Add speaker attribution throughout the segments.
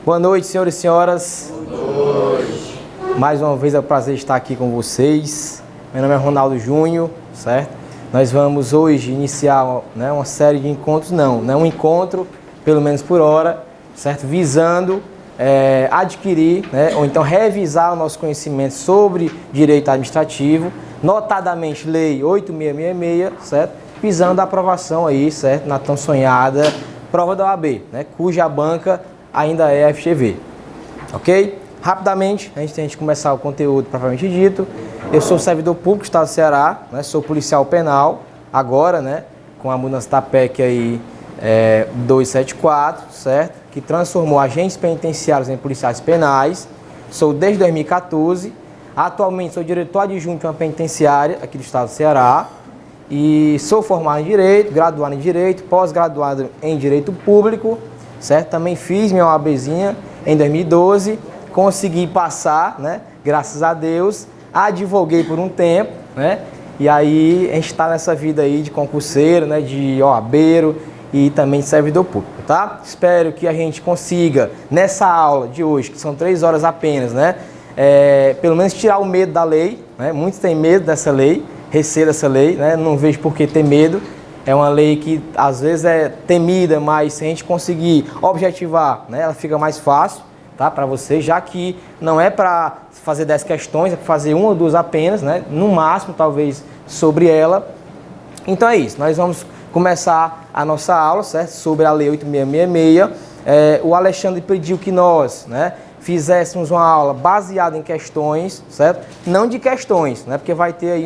Speaker 1: Boa noite, senhores e senhoras.
Speaker 2: Boa noite.
Speaker 1: Mais uma vez é um prazer estar aqui com vocês. Meu nome é Ronaldo Júnior, certo? Nós vamos hoje iniciar, né, uma série de encontros, um encontro, pelo menos por hora, certo? Visando adquirir, né, ou então revisar o nosso conhecimento sobre direito administrativo, notadamente Lei 8666, certo? Visando a aprovação aí, certo? Na tão sonhada prova da OAB, né? Cuja banca ainda é a FGV, ok? Rapidamente, antes de a gente começar o conteúdo propriamente dito, eu sou servidor público do Estado do Ceará, né? Sou policial penal, agora, né, com a mudança da PEC aí, 274, certo? Que transformou agentes penitenciários em policiais penais. Sou desde 2014, atualmente sou diretor adjunto de uma penitenciária aqui do Estado do Ceará e sou formado em Direito, graduado em Direito, pós-graduado em Direito Público, certo? Também fiz minha OABzinha em 2012, consegui passar, né? Graças a Deus, advoguei por um tempo, né? E aí a gente está nessa vida aí de concurseiro, né? De OABeiro e também de servidor público, tá? Espero que a gente consiga, nessa aula de hoje, que são 3 horas apenas, né? Pelo menos tirar o medo da lei, né? Muitos têm medo dessa lei, receio dessa lei, né? Não vejo por que ter medo. É uma lei que às vezes é temida, mas se a gente conseguir objetivar, né, ela fica mais fácil, tá, para você, já que não é para fazer 10 questões, é para fazer 1 ou 2 apenas, né, no máximo, talvez, sobre ela. Então é isso, nós vamos começar a nossa aula, certo, sobre a Lei 8666. O Alexandre pediu que nós, né, fizéssemos uma aula baseada em questões, certo? Não de questões, né? Porque vai ter aí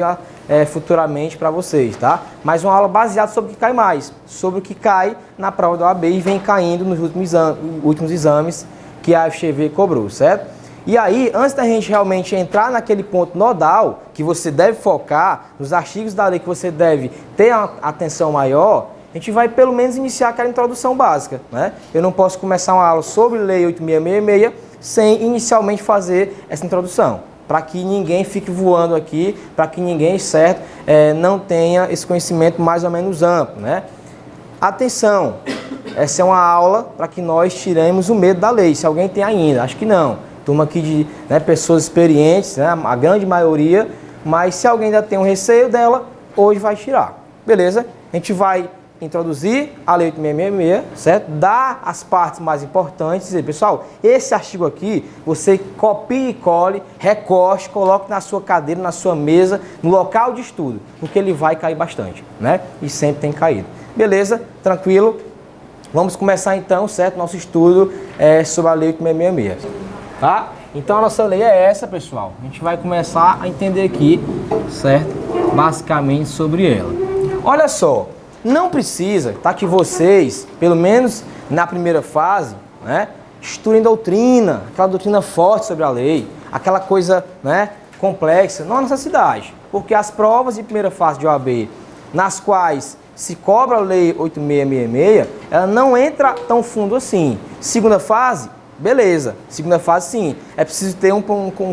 Speaker 1: futuramente para vocês, tá? Mas uma aula baseada sobre o que cai mais, sobre o que cai na prova da OAB e vem caindo nos últimos exames que a FGV cobrou, certo? E aí, antes da gente realmente entrar naquele ponto nodal, que você deve focar, nos artigos da lei que você deve ter uma atenção maior, a gente vai pelo menos iniciar aquela introdução básica, né? Eu não posso começar uma aula sobre Lei 8666 sem inicialmente fazer essa introdução, para que ninguém fique voando aqui, para que ninguém, certo, não tenha esse conhecimento mais ou menos amplo, né? Atenção, essa é uma aula para que nós tiremos o medo da lei, se alguém tem ainda, acho que não. Turma aqui de, né, pessoas experientes, né, a grande maioria, mas se alguém ainda tem um receio dela, hoje vai tirar, beleza? A gente vai introduzir a Lei 8666, certo? Dar as partes mais importantes, dizer, pessoal, esse artigo aqui, você copie e cole, recorte, coloque na sua cadeira, na sua mesa, no local de estudo, porque ele vai cair bastante, né? E sempre tem caído. Beleza? Tranquilo? Vamos começar então, certo? Nosso estudo sobre a Lei 8666, tá? Então a nossa lei é essa, pessoal. A gente vai começar a entender aqui, certo? Basicamente sobre ela. Olha só. Não precisa, tá, que vocês, pelo menos na primeira fase, né, estudem doutrina, aquela doutrina forte sobre a lei, aquela coisa, né, complexa, não há necessidade, porque as provas de primeira fase de OAB, nas quais se cobra a Lei 8666, ela não entra tão fundo assim. Segunda fase, beleza, segunda fase sim, é preciso ter um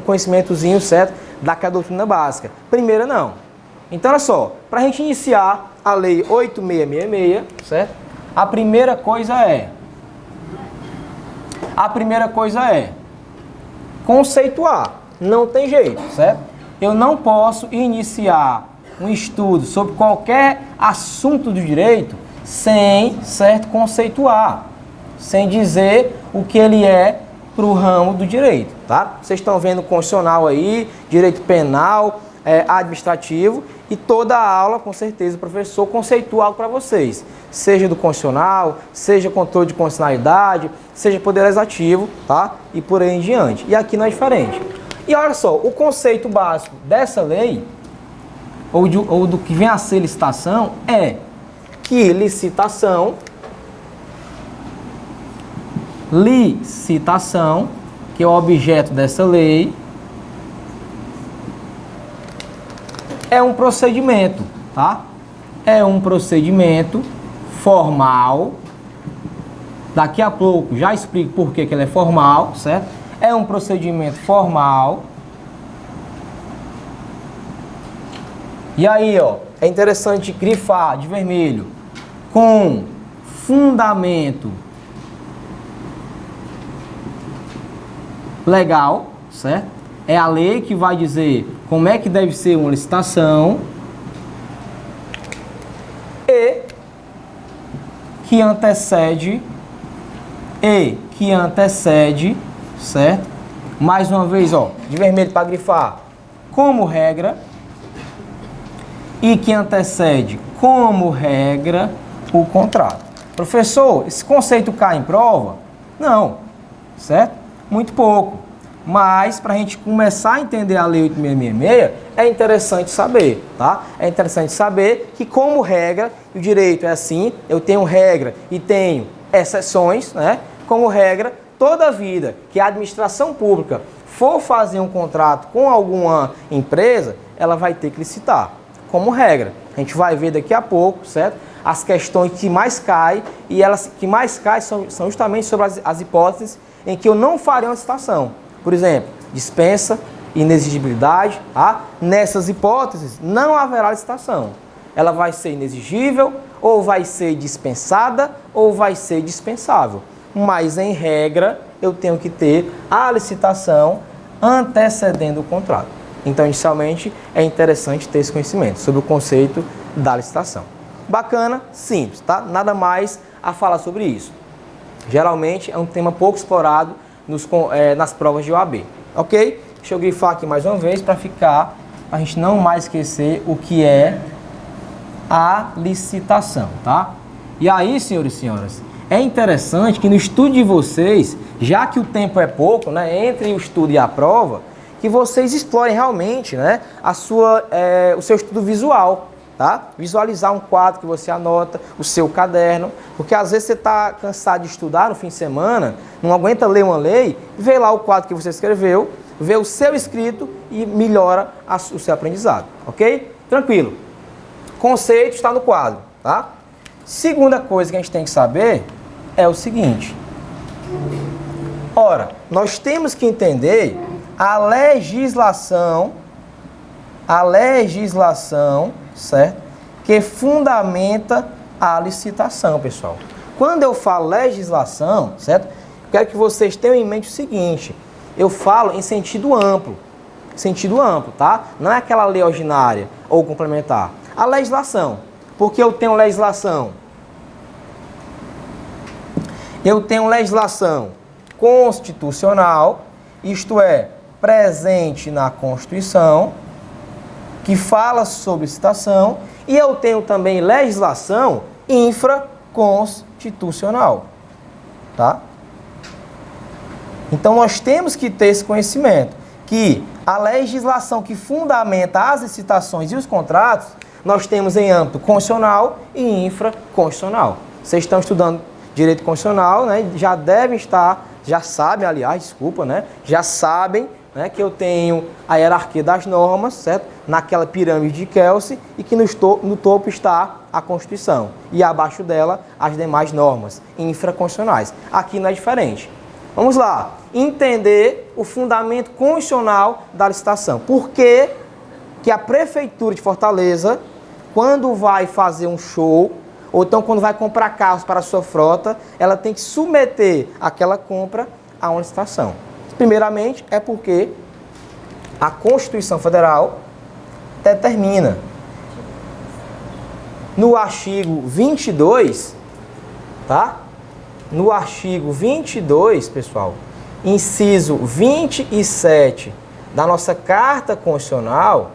Speaker 1: conhecimentozinho, certo, daquela doutrina básica. Primeira não. Então, olha só, para a gente iniciar a Lei 8666, certo? A primeira coisa é conceituar. Não tem jeito, certo? Eu não posso iniciar um estudo sobre qualquer assunto do direito sem, certo, conceituar, sem dizer o que ele é para o ramo do direito, tá? Vocês estão vendo o constitucional aí, direito penal, administrativo, e toda a aula, com certeza, o professor conceitua algo para vocês, seja do constitucional, seja controle de constitucionalidade, seja poder legislativo, tá? E por aí em diante. E aqui não é diferente. E olha só, o conceito básico dessa lei, ou do que vem a ser licitação, é que licitação, que é o objeto dessa lei, é um procedimento, tá? É um procedimento formal. Daqui a pouco já explico por que ele é formal, certo? É um procedimento formal. E aí, ó, é interessante grifar de vermelho. Com fundamento legal, certo? É a lei que vai dizer como é que deve ser uma licitação e que antecede, certo? Mais uma vez, ó, de vermelho para grifar, como regra, e que antecede como regra o contrato. Professor, esse conceito cai em prova? Não, certo? Muito pouco. Mas, para a gente começar a entender a Lei 8666, é interessante saber, tá? É interessante saber que, como regra, o direito é assim, eu tenho regra e tenho exceções, né? Como regra, toda vida que a administração pública for fazer um contrato com alguma empresa, ela vai ter que licitar, como regra. A gente vai ver daqui a pouco, certo? As questões que mais caem, e elas que mais caem são justamente sobre as hipóteses em que eu não farei uma licitação. Por exemplo, dispensa, inexigibilidade, tá? Nessas hipóteses não haverá licitação. Ela vai ser inexigível, ou vai ser dispensada, ou vai ser dispensável. Mas, em regra, eu tenho que ter a licitação antecedendo o contrato. Então, inicialmente, é interessante ter esse conhecimento sobre o conceito da licitação. Bacana, simples, tá? Nada mais a falar sobre isso. Geralmente, é um tema pouco explorado nas provas de OAB, ok? Deixa eu grifar aqui mais uma vez para a gente não mais esquecer o que é a licitação, tá? E aí, senhores e senhoras, é interessante que no estudo de vocês, já que o tempo é pouco, né, entre o estudo e a prova, que vocês explorem realmente, né, o seu estudo visual, tá? Visualizar um quadro que você anota, o seu caderno, porque às vezes você está cansado de estudar no fim de semana, não aguenta ler uma lei, vê lá o quadro que você escreveu, vê o seu escrito e melhora o seu aprendizado, ok? Tranquilo. Conceito está no quadro, tá? Segunda coisa que a gente tem que saber é o seguinte. Ora, nós temos que entender a legislação, certo? Que fundamenta a licitação, pessoal. Quando eu falo legislação, certo? Quero que vocês tenham em mente o seguinte, eu falo em sentido amplo, tá? Não é aquela lei ordinária ou complementar. A legislação. Porque eu tenho legislação? Eu tenho legislação constitucional, isto é, presente na Constituição, que fala sobre licitação, e eu tenho também legislação infraconstitucional, tá? Então nós temos que ter esse conhecimento, que a legislação que fundamenta as licitações e os contratos, nós temos em âmbito constitucional e infraconstitucional. Vocês estão estudando direito constitucional, né? Já devem estar, já sabem, aliás, desculpa, né? Já sabem, né, que eu tenho a hierarquia das normas, certo? Naquela pirâmide de Kelsey, e que no topo está a Constituição. E abaixo dela, as demais normas infraconstitucionais. Aqui não é diferente. Vamos lá. Entender o fundamento constitucional da licitação. Por que que a Prefeitura de Fortaleza, quando vai fazer um show, ou então quando vai comprar carros para a sua frota, ela tem que submeter aquela compra a uma licitação? Primeiramente, é porque a Constituição Federal determina, no artigo 22, tá? No artigo 22, pessoal, inciso 27 da nossa Carta Constitucional,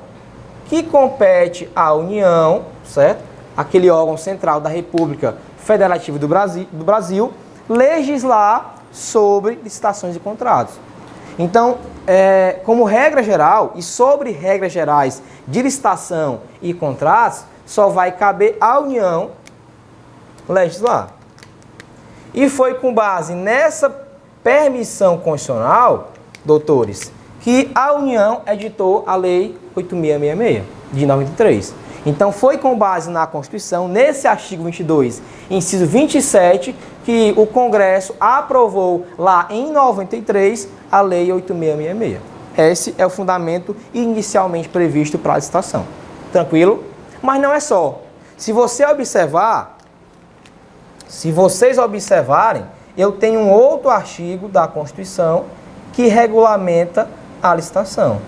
Speaker 1: que compete à União, certo? Aquele órgão central da República Federativa do Brasil, legislar sobre licitações e contratos. Então, como regra geral e sobre regras gerais de licitação e contratos, só vai caber à União legislar. E foi com base nessa permissão constitucional, doutores, que a União editou a Lei 8666, de 93. Então, foi com base na Constituição, nesse artigo 22, inciso 27, que o Congresso aprovou lá em 93 a Lei 8666. Esse é o fundamento inicialmente previsto para a licitação. Tranquilo? Mas não é só. Se vocês observarem, eu tenho um outro artigo da Constituição que regulamenta a licitação.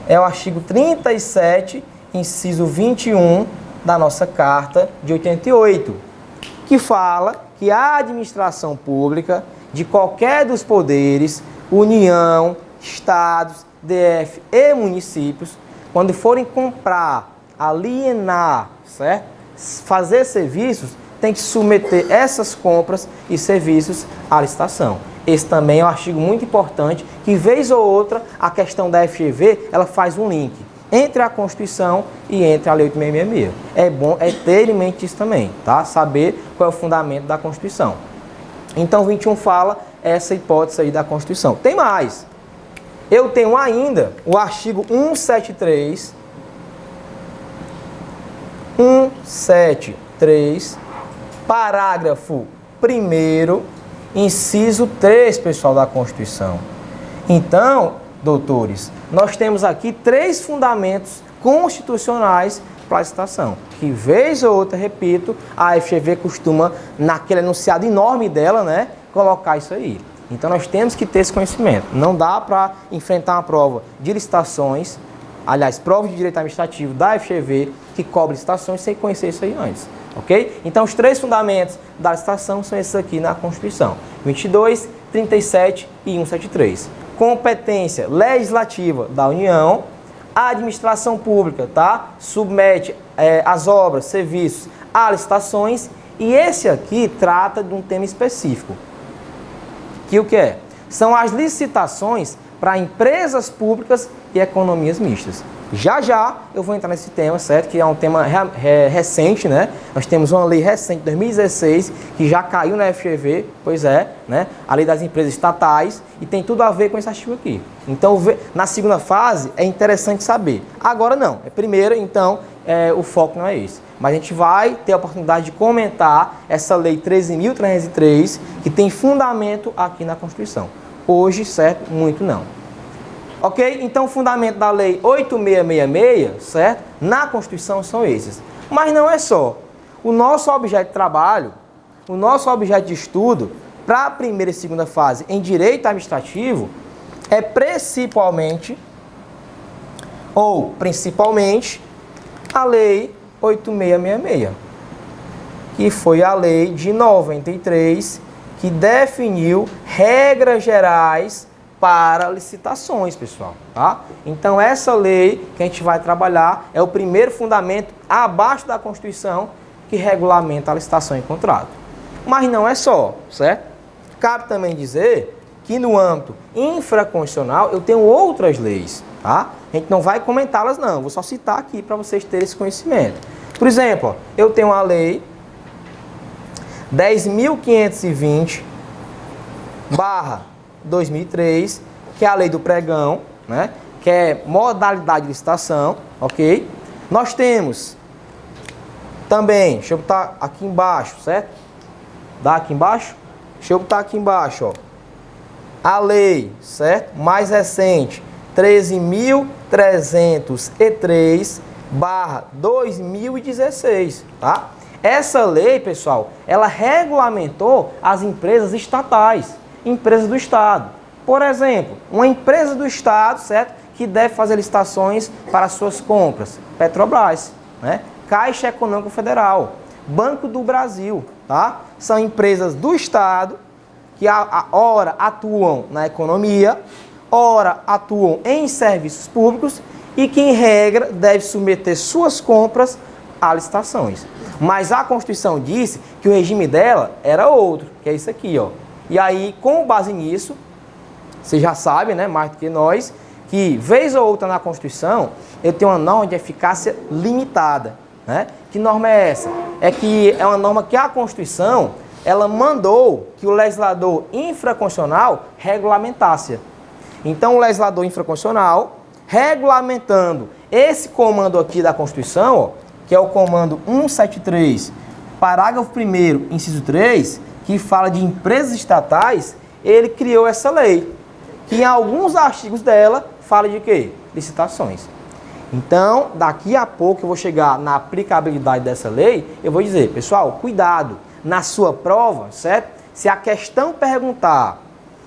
Speaker 1: É o artigo 37, inciso 21 da nossa Carta de 88, que fala que a administração pública de qualquer dos poderes, União, Estados, DF e municípios, quando forem comprar, alienar, certo? Fazer serviços, tem que submeter essas compras e serviços à licitação. Esse também é um artigo muito importante, que vez ou outra a questão da FGV, ela faz um link entre a Constituição e entre a Lei 8666. É bom ter em mente isso também, tá? Saber qual é o fundamento da Constituição. Então, 21 fala essa hipótese aí da Constituição. Tem mais. Eu tenho ainda o artigo 173, 173, parágrafo 1º, inciso 3, pessoal, da Constituição. Então, doutores, nós temos aqui 3 fundamentos constitucionais para a licitação, que vez ou outra, repito, a FGV costuma, naquele enunciado enorme dela, né, colocar isso aí. Então, nós temos que ter esse conhecimento. Não dá para enfrentar uma prova de licitações, aliás, prova de direito administrativo da FGV, que cobre licitações, sem conhecer isso aí antes. Ok? Então, os 3 fundamentos da licitação são esses aqui na Constituição: 22, 37 e 173. Competência legislativa da União, a administração pública, tá? Submete as obras, serviços a licitações, e esse aqui trata de um tema específico. Que o que é? São as licitações para empresas públicas e economias mistas. Já eu vou entrar nesse tema, certo? Que é um tema recente, né? Nós temos uma lei recente, 2016, que já caiu na FGV, pois é, né? A lei das empresas estatais, e tem tudo a ver com esse artigo aqui. Então, na segunda fase, é interessante saber. Agora não, é primeira, então o foco não é esse. Mas a gente vai ter a oportunidade de comentar essa lei 13.303, que tem fundamento aqui na Constituição. Hoje, certo? Muito não. Ok? Então, o fundamento da Lei 8666, certo? Na Constituição são esses. Mas não é só. O nosso objeto de trabalho, o nosso objeto de estudo, para a primeira e segunda fase em Direito Administrativo, é principalmente a Lei 8666, que foi a lei de 93, que definiu regras gerais para licitações, pessoal, tá? Então, essa lei que a gente vai trabalhar é o primeiro fundamento abaixo da Constituição que regulamenta a licitação e contrato. Mas não é só, certo? Cabe também dizer que no âmbito infraconstitucional eu tenho outras leis, tá? A gente não vai comentá-las não, vou só citar aqui para vocês terem esse conhecimento. Por exemplo, ó, eu tenho a lei 10.520/2003, que é a lei do pregão, né? Que é modalidade de licitação, ok? Nós temos também, deixa eu botar aqui embaixo, certo? Dá aqui embaixo? Deixa eu botar aqui embaixo, ó. A lei, certo? Mais recente, 13.303/2016, tá? Essa lei, pessoal, ela regulamentou as empresas estatais, empresas do Estado. Por exemplo, uma empresa do Estado, certo? Que deve fazer licitações para suas compras. Petrobras, né? Caixa Econômica Federal, Banco do Brasil, tá? São empresas do Estado que ora atuam na economia, ora atuam em serviços públicos e que, em regra, deve submeter suas compras a licitações. Mas a Constituição disse que o regime dela era outro, que é isso aqui, ó. E aí, com base nisso, você já sabe, né, mais do que nós, que vez ou outra na Constituição, eu tenho uma norma de eficácia limitada, né? Que norma é essa? É uma norma que a Constituição, ela mandou que o legislador infraconstitucional regulamentasse. Então, o legislador infraconstitucional, regulamentando esse comando aqui da Constituição, ó, que é o comando 173, parágrafo 1º, inciso 3, que fala de empresas estatais, ele criou essa lei, que em alguns artigos dela fala de quê? Licitações. Então, daqui a pouco eu vou chegar na aplicabilidade dessa lei, eu vou dizer, pessoal, cuidado, na sua prova, certo? Se a questão perguntar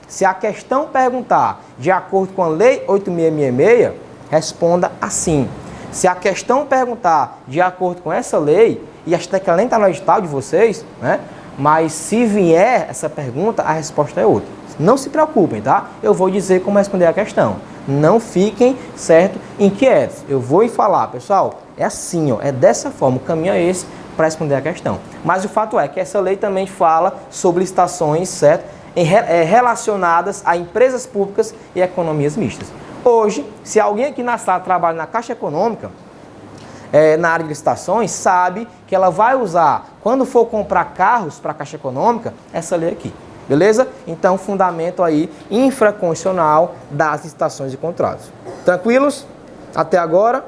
Speaker 1: Se a questão perguntar de acordo com a Lei 8.666, responda assim. Se a questão perguntar de acordo com essa lei, e até que ela nem está no edital de vocês, né? Mas se vier essa pergunta, a resposta é outra. Não se preocupem, tá? Eu vou dizer como responder a questão. Não fiquem, certo, inquietos. Eu vou falar, pessoal, é assim, ó, é dessa forma, o caminho é esse para responder a questão. Mas o fato é que essa lei também fala sobre licitações, certo, relacionadas a empresas públicas e economias mistas. Hoje, se alguém aqui na sala trabalha na Caixa Econômica, na área de licitações, sabe que ela vai usar, quando for comprar carros para a Caixa Econômica, essa lei aqui. Beleza? Então, fundamento aí infraconstitucional das licitações e contratos. Tranquilos? Até agora?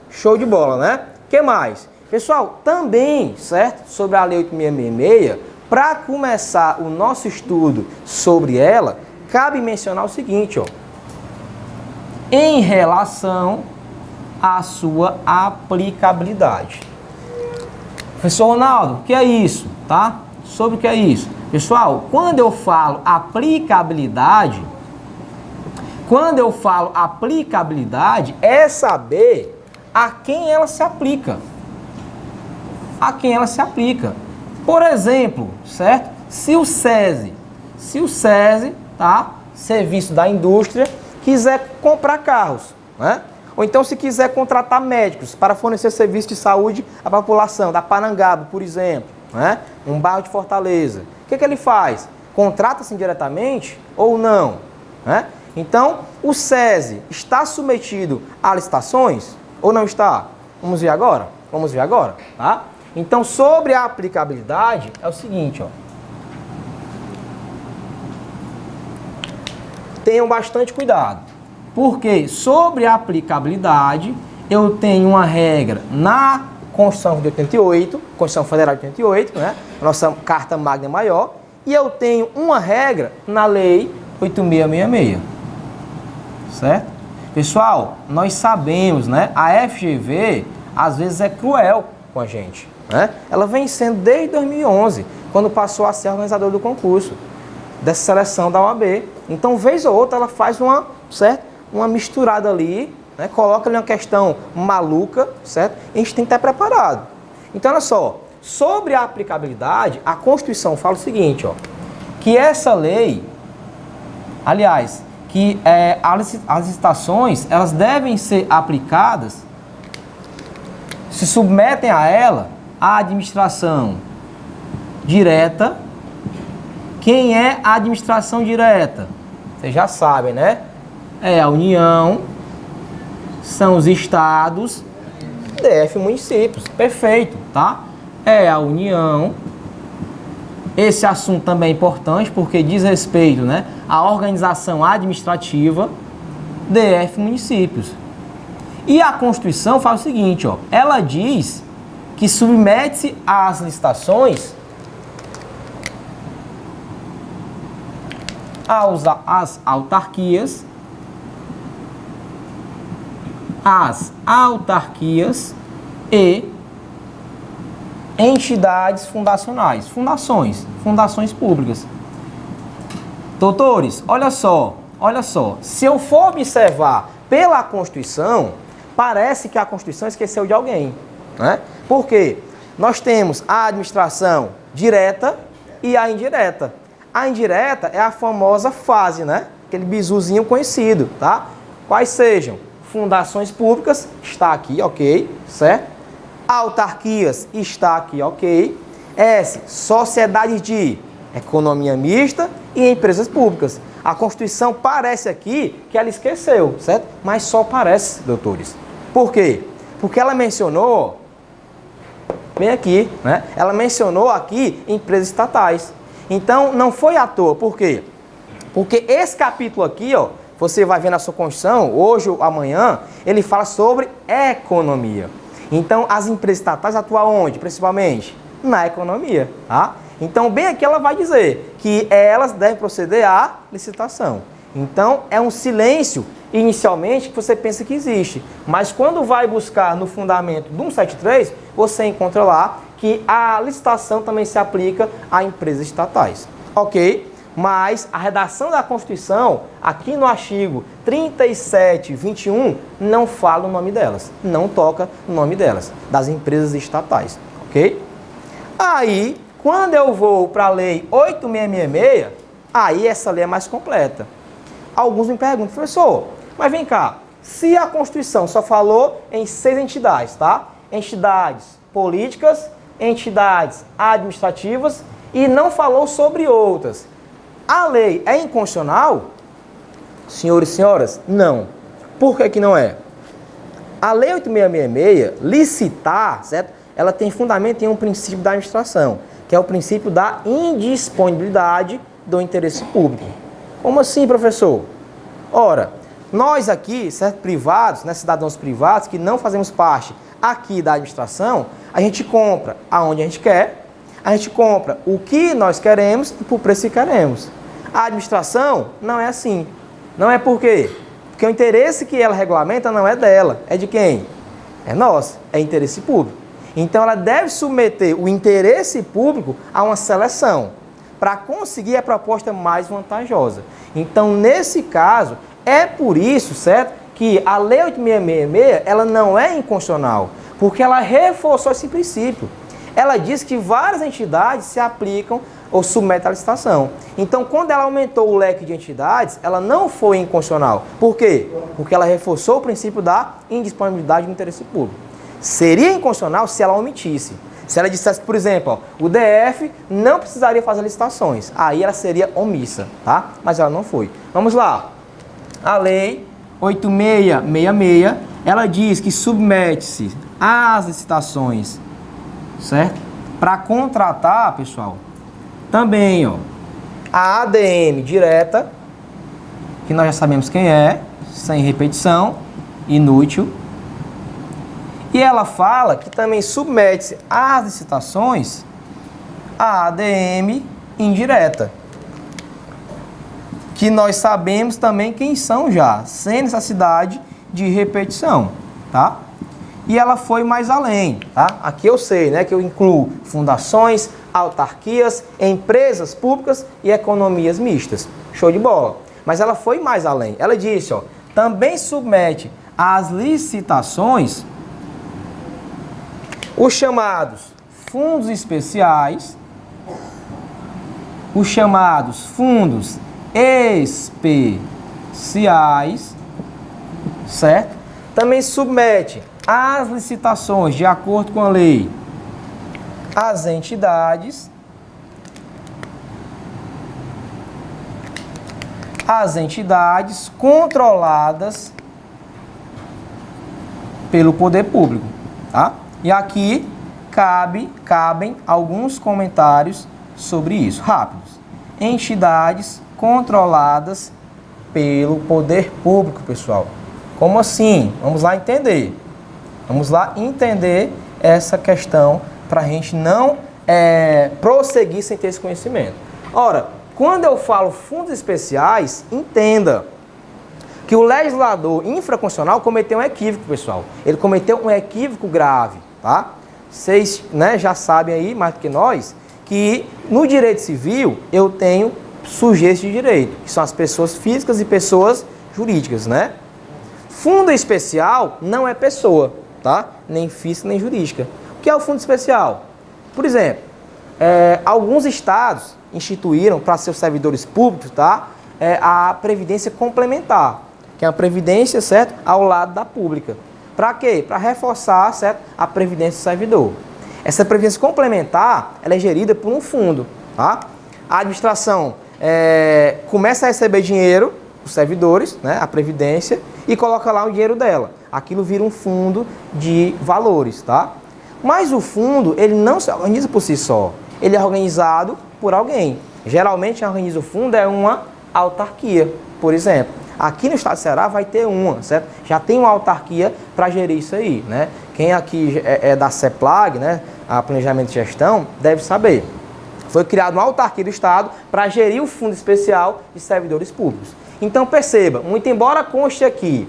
Speaker 1: Show de bola, né? O que mais? Pessoal, também, certo? Sobre a Lei 8.666, para começar o nosso estudo sobre ela, cabe mencionar o seguinte, ó. Em relação à sua aplicabilidade. Professor Ronaldo, o que é isso? Tá? Sobre o que é isso? Pessoal, quando eu falo aplicabilidade, é saber a quem ela se aplica. A quem ela se aplica. Por exemplo, certo? Se o SESI, tá? Serviço da indústria, quiser comprar carros, né? Ou então se quiser contratar médicos para fornecer serviço de saúde à população da Parangaba, por exemplo, né? Um bairro de Fortaleza. O que ele faz? Contrata-se diretamente ou não? Né? Então, o SESI está submetido a licitações ou não está? Vamos ver agora? Tá? Então, sobre a aplicabilidade, é o seguinte, ó. Tenham bastante cuidado, porque sobre a aplicabilidade, eu tenho uma regra na Constituição de 88, Constituição Federal de 88, né? Nossa Carta Magna Maior, e eu tenho uma regra na Lei 8.666, certo? Pessoal, nós sabemos, né? A FGV, às vezes, é cruel com a gente, né? Ela vem sendo desde 2011, quando passou a ser organizadora do concurso, dessa seleção da OAB. Então, vez ou outra, ela faz uma misturada ali, né? Coloca ali uma questão maluca, certo? E a gente tem que estar preparado. Então, olha só, sobre a aplicabilidade, a Constituição fala o seguinte, ó, que essa lei, aliás, que as licitações, elas devem ser aplicadas, se submetem a ela a administração direta. Quem é a administração direta? Vocês já sabem, né? É a União, são os estados, DF municípios. Perfeito, tá? É a União. Esse assunto também é importante porque diz respeito, né, à organização administrativa, DF municípios. E a Constituição fala o seguinte, ó, ela diz que submete-se às licitações às autarquias e entidades fundacionais, fundações públicas. Doutores, olha só, se eu for observar pela Constituição, parece que a Constituição esqueceu de alguém, né? Por quê? Nós temos a administração direta e a indireta. A indireta é a famosa fase, né? Aquele bizuzinho conhecido, tá? Quais sejam? Fundações públicas, está aqui, ok, certo? Autarquias, está aqui, ok. S, sociedades de economia mista e empresas públicas. A Constituição parece aqui que ela esqueceu, certo? Mas só parece, doutores. Por quê? Porque ela mencionou, bem aqui, né? Ela mencionou aqui empresas estatais. Então, não foi à toa. Por quê? Porque esse capítulo aqui, ó, você vai ver na sua Constituição, hoje ou amanhã, ele fala sobre economia. Então, as empresas estatais atuam onde, principalmente? Na economia, tá? Então, bem aqui ela vai dizer que elas devem proceder à licitação. Então, é um silêncio, inicialmente, que você pensa que existe. Mas quando vai buscar no fundamento do 173, você encontra lá que a licitação também se aplica a empresas estatais. Ok? Mas a redação da Constituição, aqui no artigo 37, 21, não fala o nome delas. Não toca o nome delas, das empresas estatais, ok? Aí, quando eu vou para a Lei 8.666, aí essa lei é mais completa. Alguns me perguntam, professor, mas vem cá, se a Constituição só falou em 6 entidades, tá? Entidades políticas, entidades administrativas e não falou sobre outras. A lei é inconstitucional? Senhores e senhoras, não. Por que que não é? A Lei 8.666, licitar, certo? Ela tem fundamento em um princípio da administração, que é o princípio da indisponibilidade do interesse público. Como assim, professor? Ora, nós aqui, certo, privados, né, cidadãos privados, que não fazemos parte aqui da administração, a gente compra aonde a gente quer, a gente compra o que nós queremos e por preço que queremos. A administração não é assim. Não é por quê? Porque o interesse que ela regulamenta não é dela, é de quem? É nosso, é interesse público. Então ela deve submeter o interesse público a uma seleção para conseguir a proposta mais vantajosa. Então, nesse caso, é por isso, certo, que a Lei 8.666, ela não é inconstitucional, porque ela reforçou esse princípio. Ela diz que várias entidades se aplicam ou submetem à licitação. Então, quando ela aumentou o leque de entidades, ela não foi inconstitucional. Por quê? Porque ela reforçou o princípio da indisponibilidade do interesse público. Seria inconstitucional se ela omitisse. Se ela dissesse, por exemplo, ó, o DF não precisaria fazer licitações. Aí ela seria omissa, tá? Mas ela não foi. Vamos lá. A Lei 8.666, ela diz que submete-se às licitações, certo? Para contratar, pessoal, também, ó, a ADM direta, que nós já sabemos quem é, sem repetição, inútil. E ela fala que também submete-se às licitações a ADM indireta, que nós sabemos também quem são já, sem necessidade de repetição, tá? E ela foi mais além, tá? Aqui eu sei, né, que eu incluo fundações, autarquias, empresas públicas e economias mistas. Show de bola. Mas ela foi mais além. Ela disse, ó, também submete às licitações os chamados fundos especiais, os chamados fundos especiais, certo? Também submete às licitações, de acordo com a lei, as entidades controladas pelo poder público, tá? E aqui cabem alguns comentários sobre isso, rápidos. Entidades controladas pelo poder público, pessoal. Como assim? Vamos lá entender. Vamos lá entender essa questão para a gente não prosseguir sem ter esse conhecimento. Ora, quando eu falo fundos especiais, entenda que o legislador infraconstitucional cometeu um equívoco, pessoal. Ele cometeu um equívoco grave, tá? Vocês, né, já sabem aí, mais do que nós, que no direito civil eu tenho sujeitos de direito, que são as pessoas físicas e pessoas jurídicas, né? Fundo especial não é pessoa, tá? Nem física nem jurídica. O que é o fundo especial? Por exemplo, alguns estados instituíram para seus servidores públicos, tá? A previdência complementar, que é a previdência, certo? Ao lado da pública. Para quê? Para reforçar, certo? A previdência do servidor. Essa previdência complementar, ela é gerida por um fundo, tá? A administração começa a receber dinheiro dos servidores, né? A previdência, e coloca lá o dinheiro dela. Aquilo vira um fundo de valores, tá? Mas o fundo, ele não se organiza por si só. Ele é organizado por alguém. Geralmente, quem organiza o fundo é uma autarquia, por exemplo. Aqui no estado do Ceará vai ter uma, certo? Já tem uma autarquia para gerir isso aí, né? Quem aqui é da CEPLAG, né? A Planejamento e Gestão, deve saber. Foi criada uma autarquia do estado para gerir o Fundo Especial de Servidores Públicos. Então perceba, muito embora conste aqui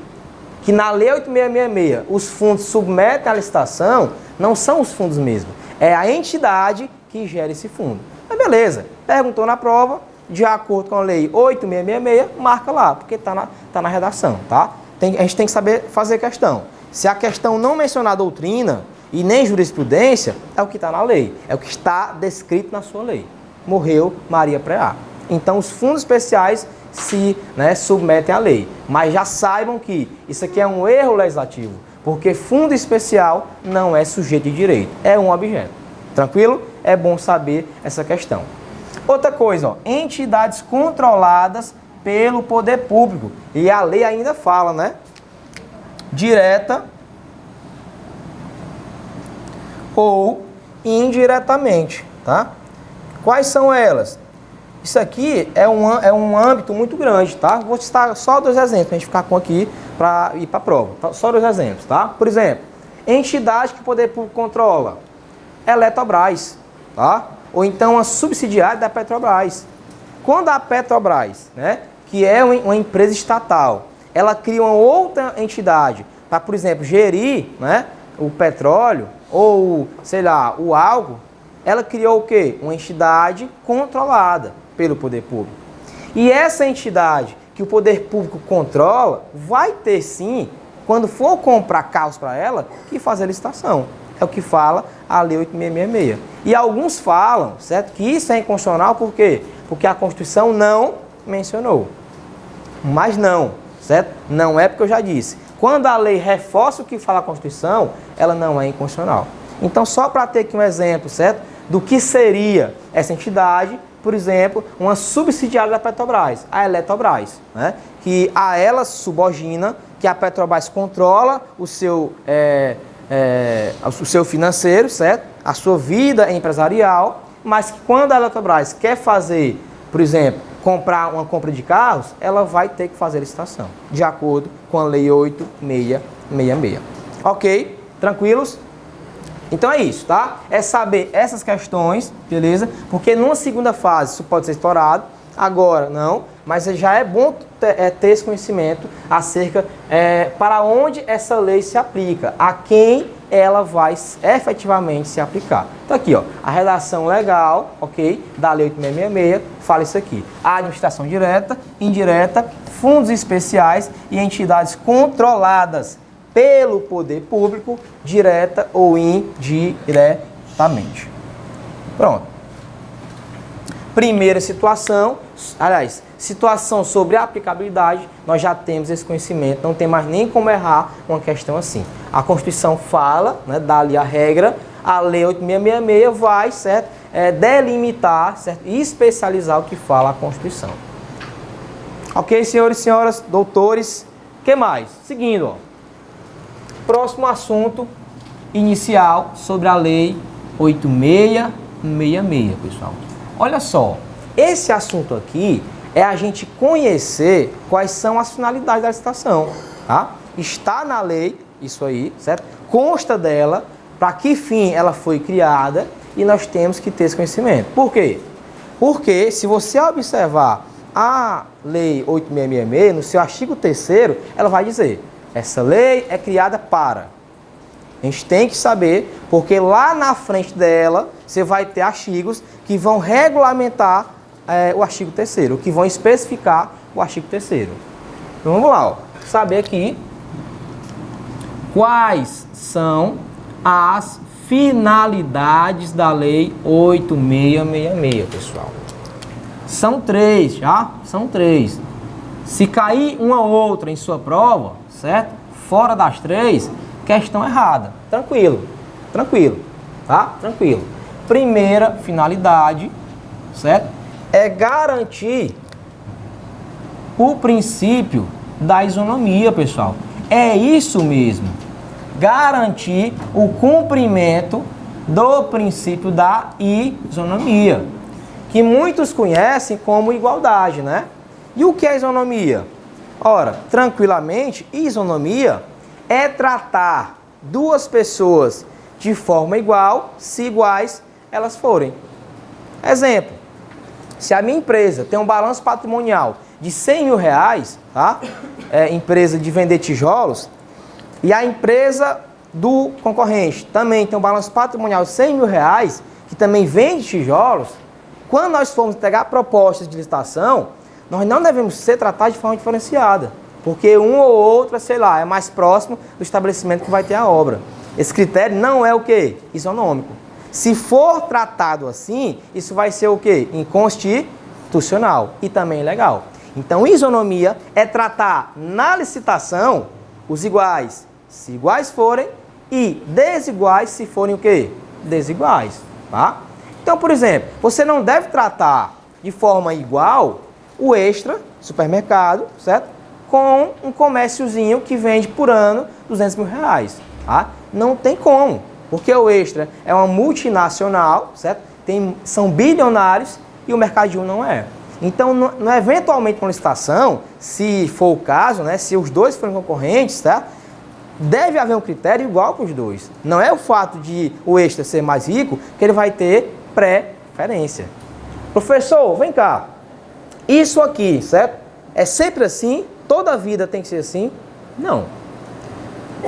Speaker 1: que na Lei 8.666 os fundos submetem à licitação, não são os fundos mesmo. É a entidade que gera esse fundo. Mas beleza, perguntou na prova, de acordo com a lei 8666, marca lá, porque está na redação, tá? A gente tem que saber fazer questão. Se a questão não mencionar doutrina e nem jurisprudência, é o que está na lei, é o que está descrito na sua lei. Morreu Maria Preá. Então, os fundos especiais se submetem à lei. Mas já saibam que isso aqui é um erro legislativo, porque fundo especial não é sujeito de direito, é um objeto. Tranquilo? É bom saber essa questão. Outra coisa, ó, entidades controladas pelo poder público. E a lei ainda fala, né? Direta ou indiretamente, tá? Quais são elas? Isso aqui é um âmbito muito grande, tá? Vou citar só 2 exemplos, pra gente ficar com aqui para ir para a prova. Tá? Só 2 exemplos, tá? Por exemplo, entidade que o poder público controla. Eletrobras, tá? Ou então a subsidiária da Petrobras. Quando a Petrobras, né, que é uma empresa estatal, ela cria uma outra entidade para, por exemplo, gerir, né, o petróleo ou, sei lá, o álcool, ela criou o quê? Uma entidade controlada pelo poder público. E essa entidade que o poder público controla vai ter sim, quando for comprar carros para ela, que fazer licitação. É o que fala a Lei 8666. E alguns falam, certo, que isso é inconstitucional, por quê? Porque a Constituição não mencionou. Mas não, certo? Não é porque eu já disse. Quando a lei reforça o que fala a Constituição, ela não é inconstitucional. Então, só para ter aqui um exemplo, certo? Do que seria essa entidade, por exemplo, uma subsidiária da Petrobras, a Eletrobras, né? Que a ela subordina, que a Petrobras controla o seu financeiro, certo? A sua vida empresarial, mas que quando a Eletrobras quer fazer, por exemplo, comprar uma compra de carros, ela vai ter que fazer licitação, de acordo com a Lei 8666. Ok? Tranquilos? Então é isso, tá? É saber essas questões, beleza? Porque numa segunda fase isso pode ser explorado, agora não, mas já é bom ter esse conhecimento acerca para onde essa lei se aplica, a quem ela vai efetivamente se aplicar. Então aqui, ó, a redação legal, ok, da Lei 8666, fala isso aqui. A administração direta, indireta, fundos especiais e entidades controladas pelo poder público, direta ou indiretamente. Pronto. Primeira situação, aliás, situação sobre a aplicabilidade, nós já temos esse conhecimento, não tem mais nem como errar uma questão assim. A Constituição fala, né, dá ali a regra, a Lei 8666 vai, certo, delimitar, certo, e especializar o que fala a Constituição. Ok, senhores e senhoras, doutores, o que mais? Seguindo, ó. Próximo assunto inicial sobre a Lei 8666, pessoal. Olha só, esse assunto aqui é a gente conhecer quais são as finalidades da licitação, tá? Está na lei, isso aí, certo? Consta dela, para que fim ela foi criada e nós temos que ter esse conhecimento. Por quê? Porque se você observar a Lei 8666, no seu artigo 3º, ela vai dizer: essa lei é criada para. A gente tem que saber, porque lá na frente dela, você vai ter artigos que vão regulamentar o artigo 3º, que vão especificar o artigo 3º. Então vamos lá, ó. Saber aqui quais são as finalidades da Lei 8666, pessoal. São 3, já? São 3. Se cair uma ou outra em sua prova, certo? Fora das 3, questão errada. Tranquilo, tranquilo, tá? Tranquilo. Primeira finalidade, certo? É garantir o princípio da isonomia, pessoal. É isso mesmo. Garantir o cumprimento do princípio da isonomia, que muitos conhecem como igualdade, né? E o que é isonomia? Ora, tranquilamente, isonomia é tratar duas pessoas de forma igual, se iguais elas forem. Exemplo, se a minha empresa tem um balanço patrimonial de 100 mil reais, tá? Empresa de vender tijolos, e a empresa do concorrente também tem um balanço patrimonial de 100 mil reais, que também vende tijolos, quando nós formos entregar propostas de licitação, nós não devemos ser tratados de forma diferenciada, porque um ou outro, sei lá, é mais próximo do estabelecimento que vai ter a obra. Esse critério não é o quê? Isonômico. Se for tratado assim, isso vai ser o quê? Inconstitucional e também ilegal. Então, isonomia é tratar na licitação os iguais, se iguais forem, e desiguais se forem o quê? Desiguais, tá? Então, por exemplo, você não deve tratar de forma igual o Extra, supermercado, certo? Com um comérciozinho que vende por ano R$200 mil, tá? Não tem como, porque o Extra é uma multinacional, certo? São bilionários e o Mercadinho não é. Então, eventualmente, com licitação, se for o caso, né, se os dois forem concorrentes, tá, deve haver um critério igual para os dois. Não é o fato de o Extra ser mais rico que ele vai ter preferência. Professor, vem cá. Isso aqui, certo? É sempre assim? Toda a vida tem que ser assim? Não.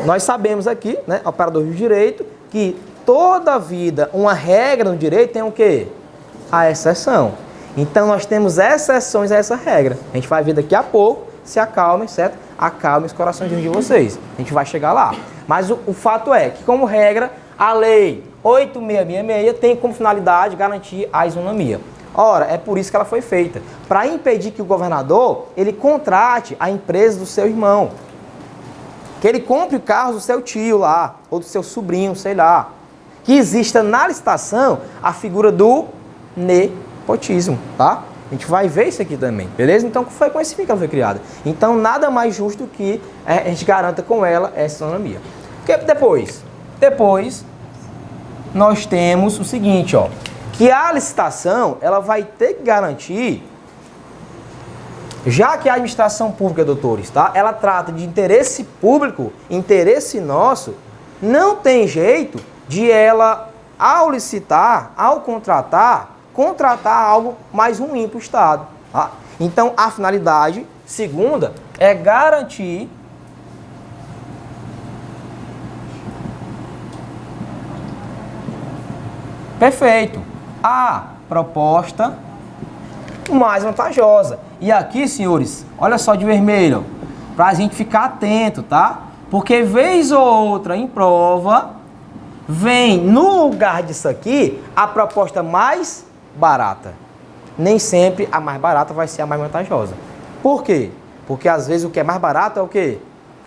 Speaker 1: Nós sabemos aqui, né, operadores do direito, que toda a vida, uma regra no direito tem o quê? A exceção. Então, nós temos exceções a essa regra. A gente vai ver daqui a pouco, se acalmem, certo? Acalmem os corações de vocês. A gente vai chegar lá. Mas o fato é que, como regra, a lei 8666 tem como finalidade garantir a isonomia. Ora, é por isso que ela foi feita. Para impedir que o governador, ele contrate a empresa do seu irmão. Que ele compre carros do seu tio lá, ou do seu sobrinho, sei lá. Que exista na licitação a figura do nepotismo, tá? A gente vai ver isso aqui também, beleza? Então, foi com esse fim que ela foi criada. Então, nada mais justo que a gente garanta com ela essa isonomia. Depois, nós temos o seguinte, ó, que a licitação, ela vai ter que garantir, já que a administração pública, doutores, tá? Ela trata de interesse público, interesse nosso, não tem jeito de ela, ao licitar, ao contratar algo mais ruim para o Estado. Tá? Então, a finalidade segunda é garantir perfeito a proposta mais vantajosa. E aqui, senhores, olha só de vermelho, para a gente ficar atento, tá? Porque vez ou outra em prova, vem no lugar disso aqui a proposta mais barata. Nem sempre a mais barata vai ser a mais vantajosa. Por quê? Porque às vezes o que é mais barato é o quê?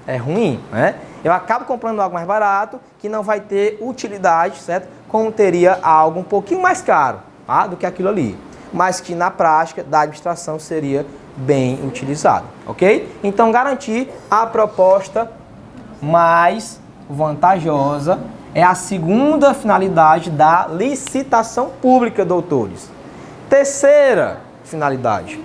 Speaker 1: É ruim, né? Eu acabo comprando algo mais barato que não vai ter utilidade, certo? Como teria algo um pouquinho mais caro, tá? Do que aquilo ali. Mas que na prática da administração seria bem utilizado, ok? Então garantir a proposta mais vantajosa é a segunda finalidade da licitação pública, doutores. Terceira finalidade.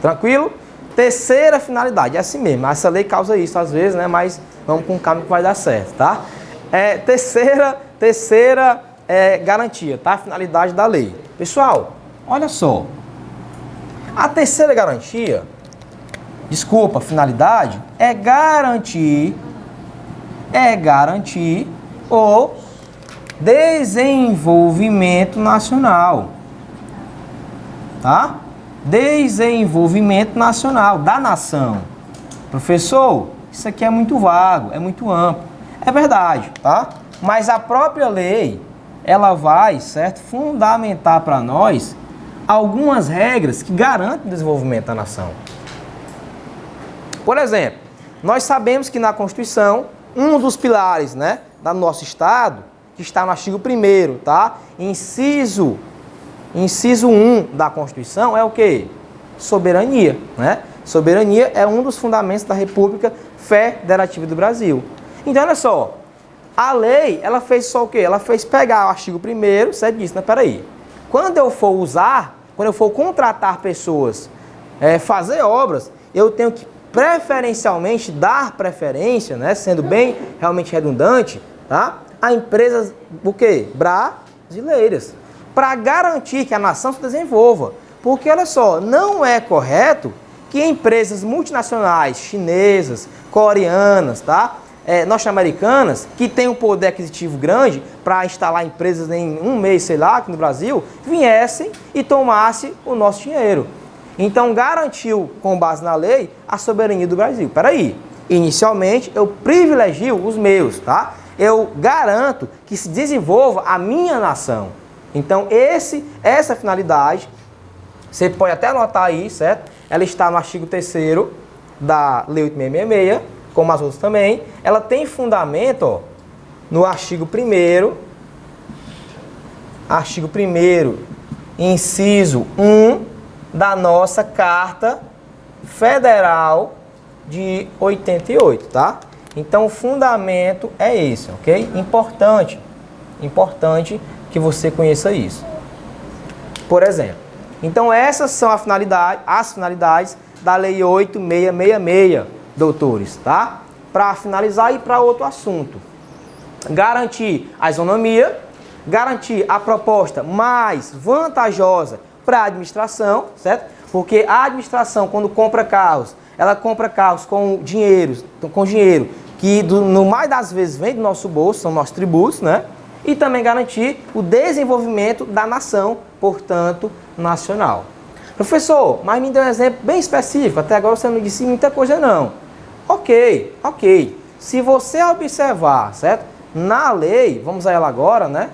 Speaker 1: Tranquilo? Terceira finalidade, é assim mesmo. Essa lei causa isso às vezes, né? Mas vamos com calma que vai dar certo, tá? Terceira garantia, tá? Finalidade da lei. Pessoal, olha só. A terceira garantia, finalidade, é garantir o desenvolvimento nacional, tá? Desenvolvimento nacional da nação. Professor, isso aqui é muito vago, é muito amplo. É verdade, tá? Mas a própria lei, ela vai, certo, fundamentar para nós algumas regras que garantem o desenvolvimento da nação. Por exemplo, nós sabemos que na Constituição, um dos pilares, né, do nosso Estado, que está no artigo 1º, tá? Inciso 1 da Constituição é o quê? Soberania, né? Soberania é um dos fundamentos da República Federativa do Brasil. Então, olha só, a lei, ela fez só o quê? Ela fez pegar o artigo 1º, certo? Disse, não, peraí, quando eu for contratar pessoas, fazer obras, eu tenho que preferencialmente dar preferência, né, sendo bem realmente redundante, tá, a empresas o quê? Brasileiras, para garantir que a nação se desenvolva. Porque, olha só, não é correto que empresas multinacionais chinesas, coreanas, tá, norte-americanas, que têm um poder aquisitivo grande para instalar empresas em um mês, sei lá, aqui no Brasil, viessem e tomassem o nosso dinheiro. Então, garantiu, com base na lei, a soberania do Brasil. Peraí, inicialmente eu privilegio os meus, tá? Eu garanto que se desenvolva a minha nação. Então, essa finalidade, você pode até anotar aí, certo? Ela está no artigo 3º da Lei 8666, como as outras também. Ela tem fundamento, ó, no artigo 1º, inciso 1 da nossa Carta Federal de 88, tá? Então, o fundamento é esse, ok? Importante que você conheça isso. Por exemplo, então essas são as finalidades da Lei 8666, doutores, tá? Para finalizar e para outro assunto. Garantir a isonomia, garantir a proposta mais vantajosa para a administração, certo? Porque a administração, quando compra carros, ela compra carros com dinheiro que no mais das vezes vem do nosso bolso, são nossos tributos, né? E também garantir o desenvolvimento da nação, portanto, nacional. Professor, mas me deu um exemplo bem específico, até agora você não disse muita coisa não. Ok. Se você observar, certo? Na lei, vamos a ela agora, né?